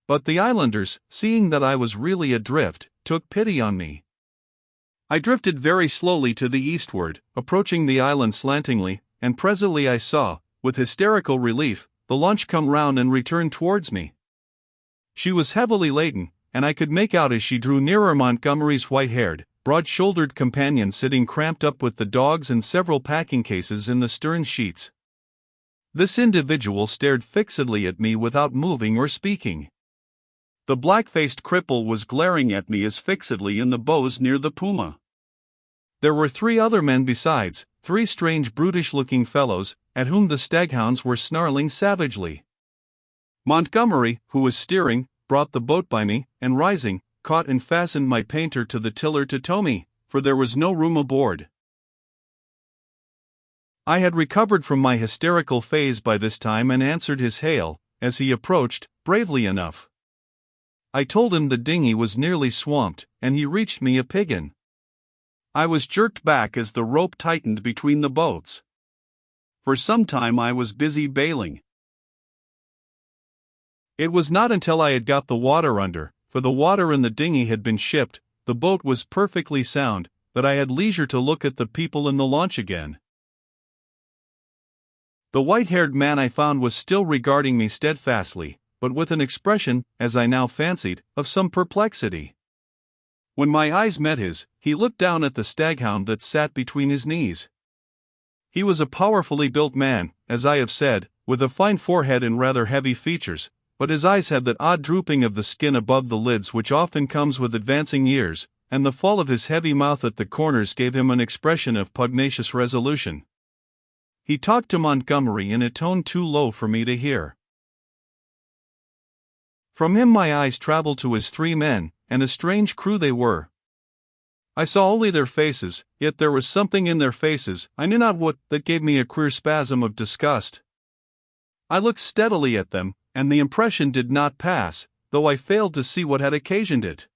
But the islanders, seeing that I was really adrift, took pity on me. I drifted very slowly to the eastward, approaching the island slantingly, and presently I saw, with hysterical relief, the launch come round and return towards me. She was heavily laden, and I could make out as she drew nearer Montgomery's white-haired, broad-shouldered companion sitting cramped up with the dogs and several packing cases in the stern sheets. This individual stared fixedly at me without moving or speaking. The black-faced cripple was glaring at me as fixedly in the bows near the Puma. There were 3 other men besides, 3 strange brutish-looking fellows, at whom the staghounds were snarling savagely. Montgomery, who was steering, brought the boat by me, and rising, caught and fastened my painter to the tiller to tow me, for there was no room aboard. I had recovered from my hysterical phase by this time and answered his hail, as he approached, bravely enough. I told him the dinghy was nearly swamped, and he reached me a piggin. I was jerked back as the rope tightened between the boats. For some time I was busy bailing. It was not until I had got the water under, for the water in the dinghy had been shipped, the boat was perfectly sound, that I had leisure to look at the people in the launch again. The white-haired man I found was still regarding me steadfastly, but with an expression, as I now fancied, of some perplexity. When my eyes met his, he looked down at the staghound that sat between his knees. He was a powerfully built man, as I have said, with a fine forehead and rather heavy features, but his eyes had that odd drooping of the skin above the lids which often comes with advancing years, and the fall of his heavy mouth at the corners gave him an expression of pugnacious resolution. He talked to Montgomery in a tone too low for me to hear. From him my eyes traveled to his 3 men, and a strange crew they were. I saw only their faces, yet there was something in their faces, I knew not what, that gave me a queer spasm of disgust. I looked steadily at them, and the impression did not pass, though I failed to see what had occasioned it.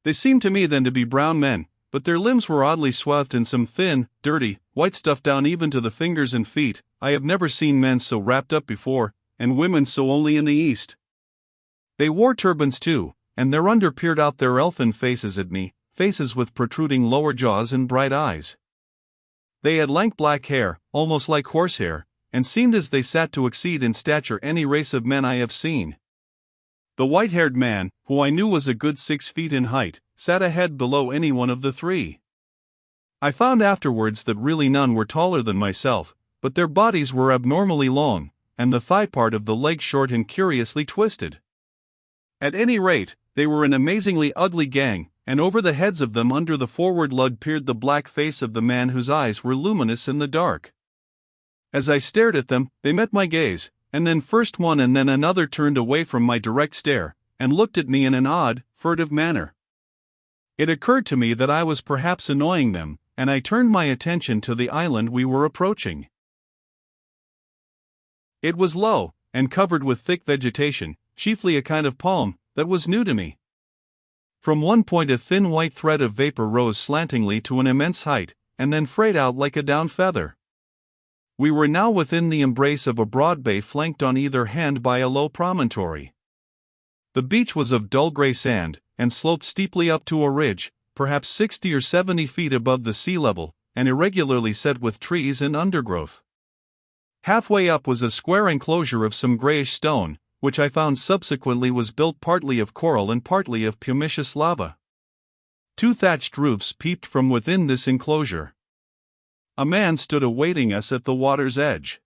They seemed to me then to be brown men, but their limbs were oddly swathed in some thin, dirty, white stuff down even to the fingers and feet. I have never seen men so wrapped up before, and women so only in the East. They wore turbans too, and thereunder peered out their elfin faces at me, faces with protruding lower jaws and bright eyes. They had lank black hair, almost like horsehair, and seemed as they sat to exceed in stature any race of men I have seen. The white-haired man, who I knew was a good 6 feet in height, sat a head below any one of the 3. I found afterwards that really none were taller than myself, but their bodies were abnormally long, and the thigh part of the leg short and curiously twisted. At any rate, they were an amazingly ugly gang, and over the heads of them under the forward lug peered the black face of the man whose eyes were luminous in the dark. As I stared at them, they met my gaze, and then first one and then another turned away from my direct stare, and looked at me in an odd, furtive manner. It occurred to me that I was perhaps annoying them, and I turned my attention to the island we were approaching. It was low, and covered with thick vegetation, chiefly a kind of palm, that was new to me. From one point a thin white thread of vapor rose slantingly to an immense height, and then frayed out like a down feather. We were now within the embrace of a broad bay flanked on either hand by a low promontory. The beach was of dull gray sand, and sloped steeply up to a ridge, perhaps 60 or 70 feet above the sea level, and irregularly set with trees and undergrowth. Halfway up was a square enclosure of some grayish stone, which I found subsequently was built partly of coral and partly of pumiceous lava. 2 thatched roofs peeped from within this enclosure. A man stood awaiting us at the water's edge.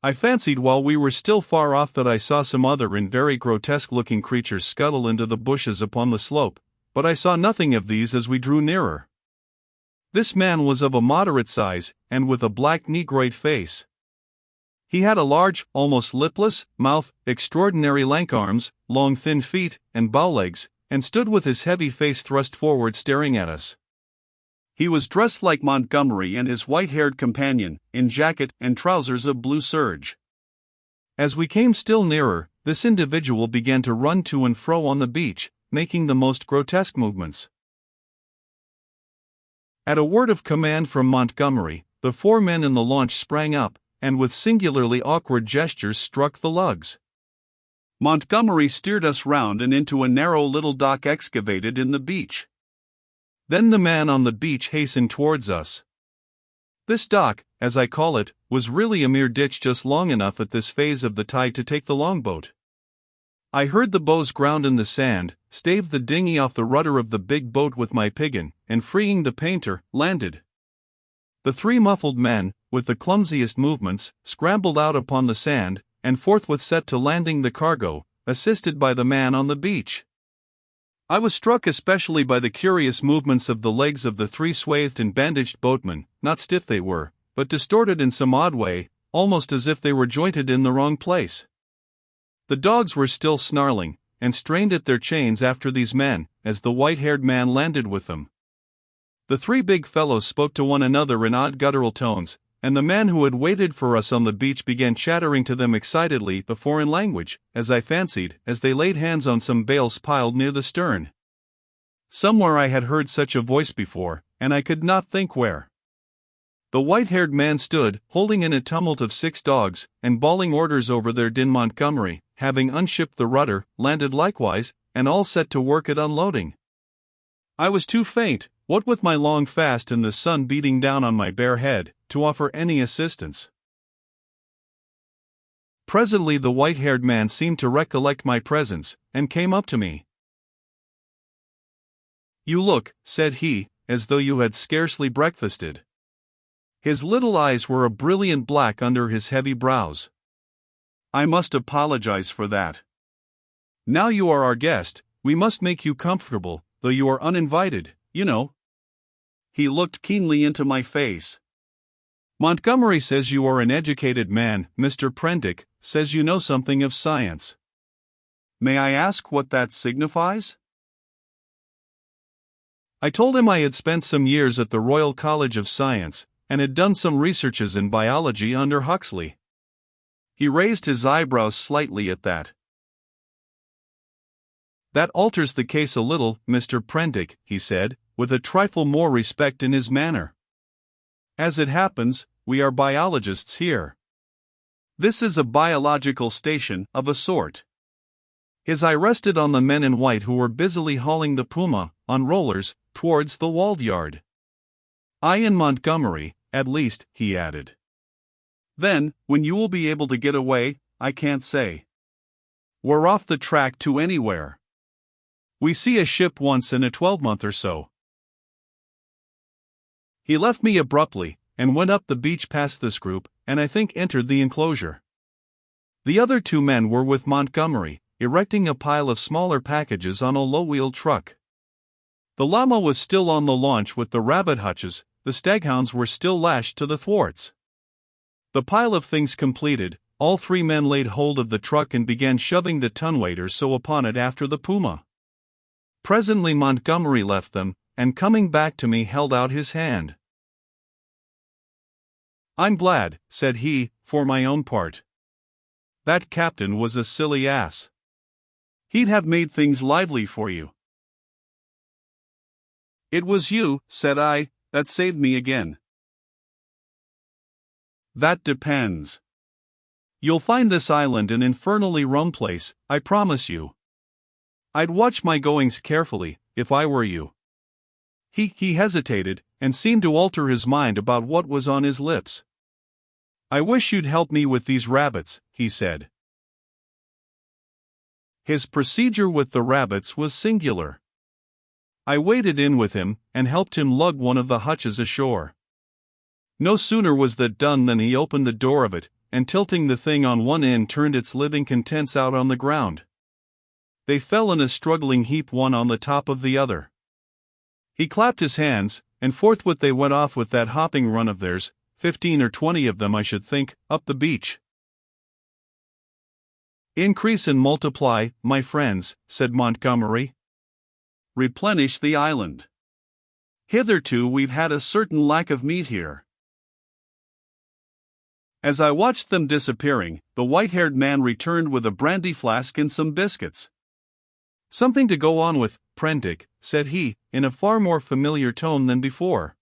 I fancied while we were still far off that I saw some other and very grotesque-looking creatures scuttle into the bushes upon the slope, but I saw nothing of these as we drew nearer. This man was of a moderate size, and with a black negroid face. He had a large, almost lipless, mouth, extraordinary lank arms, long thin feet, and bow legs, and stood with his heavy face thrust forward staring at us. He was dressed like Montgomery and his white-haired companion, in jacket and trousers of blue serge. As we came still nearer, this individual began to run to and fro on the beach, making the most grotesque movements. At a word of command from Montgomery, the 4 men in the launch sprang up, and with singularly awkward gestures struck the lugs. Montgomery steered us round and into a narrow little dock excavated in the beach. Then the man on the beach hastened towards us. This dock, as I call it, was really a mere ditch just long enough at this phase of the tide to take the longboat. I heard the bows ground in the sand, staved the dinghy off the rudder of the big boat with my piggin, and freeing the painter, landed. The three muffled men, with the clumsiest movements, scrambled out upon the sand, and forthwith set to landing the cargo, assisted by the man on the beach. I was struck especially by the curious movements of the legs of the three swathed and bandaged boatmen. Not stiff they were, but distorted in some odd way, almost as if they were jointed in the wrong place. The dogs were still snarling, and strained at their chains after these men, as the white-haired man landed with them. The three big fellows spoke to one another in odd guttural tones, and the man who had waited for us on the beach began chattering to them excitedly the foreign language, as I fancied, as they laid hands on some bales piled near the stern. Somewhere I had heard such a voice before, and I could not think where. The white-haired man stood, holding in a tumult of 6 dogs, and bawling orders over their din. Montgomery, having unshipped the rudder, landed likewise, and all set to work at unloading. I was too faint, what with my long fast and the sun beating down on my bare head, to offer any assistance. Presently the white-haired man seemed to recollect my presence, and came up to me. "You look," said he, "as though you had scarcely breakfasted." His little eyes were a brilliant black under his heavy brows. "I must apologize for that. Now you are our guest, we must make you comfortable, though you are uninvited, you know." He looked keenly into my face. "Montgomery says you are an educated man. Mr. Prendick says you know something of science. May I ask what that signifies?" I told him I had spent some years at the Royal College of Science, and had done some researches in biology under Huxley. He raised his eyebrows slightly at that. "That alters the case a little, Mr. Prendick," he said, with a trifle more respect in his manner. "As it happens, we are biologists here. This is a biological station, of a sort." His eye rested on the men in white who were busily hauling the puma, on rollers, towards the walled yard. "I and Montgomery, at least," he added. "Then, when you will be able to get away, I can't say. We're off the track to anywhere. We see a ship once in a 12-month or so." He left me abruptly, and went up the beach past this group, and I think entered the enclosure. The other 2 men were with Montgomery, erecting a pile of smaller packages on a low-wheeled truck. The llama was still on the launch with the rabbit hutches, the staghounds were still lashed to the thwarts. The pile of things completed, all 3 men laid hold of the truck and began shoving the tonweight or so upon it after the puma. Presently Montgomery left them, and coming back to me held out his hand. "I'm glad," said he, "for my own part. That captain was a silly ass. He'd have made things lively for you." "It was you," said I, "that saved me again." "That depends. You'll find this island an infernally rum place, I promise you. I'd watch my goings carefully, if I were you." He hesitated, and seemed to alter his mind about what was on his lips. "I wish you'd help me with these rabbits," he said. His procedure with the rabbits was singular. I waded in with him, and helped him lug one of the hutches ashore. No sooner was that done than he opened the door of it, and tilting the thing on one end turned its living contents out on the ground. They fell in a struggling heap one on the top of the other. He clapped his hands, and forthwith they went off with that hopping run of theirs, 15 or 20 of them I should think, up the beach. "Increase and multiply, my friends," said Montgomery. "Replenish the island. Hitherto we've had a certain lack of meat here." As I watched them disappearing, the white-haired man returned with a brandy flask and some biscuits. "Something to go on with, Prendick," said he, in a far more familiar tone than before.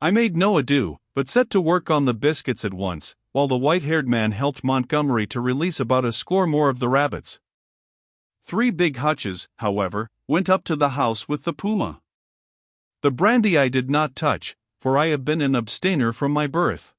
I made no ado, but set to work on the biscuits at once, while the white-haired man helped Montgomery to release about a score more of the rabbits. 3 big hutches, however, went up to the house with the puma. The brandy I did not touch, for I have been an abstainer from my birth.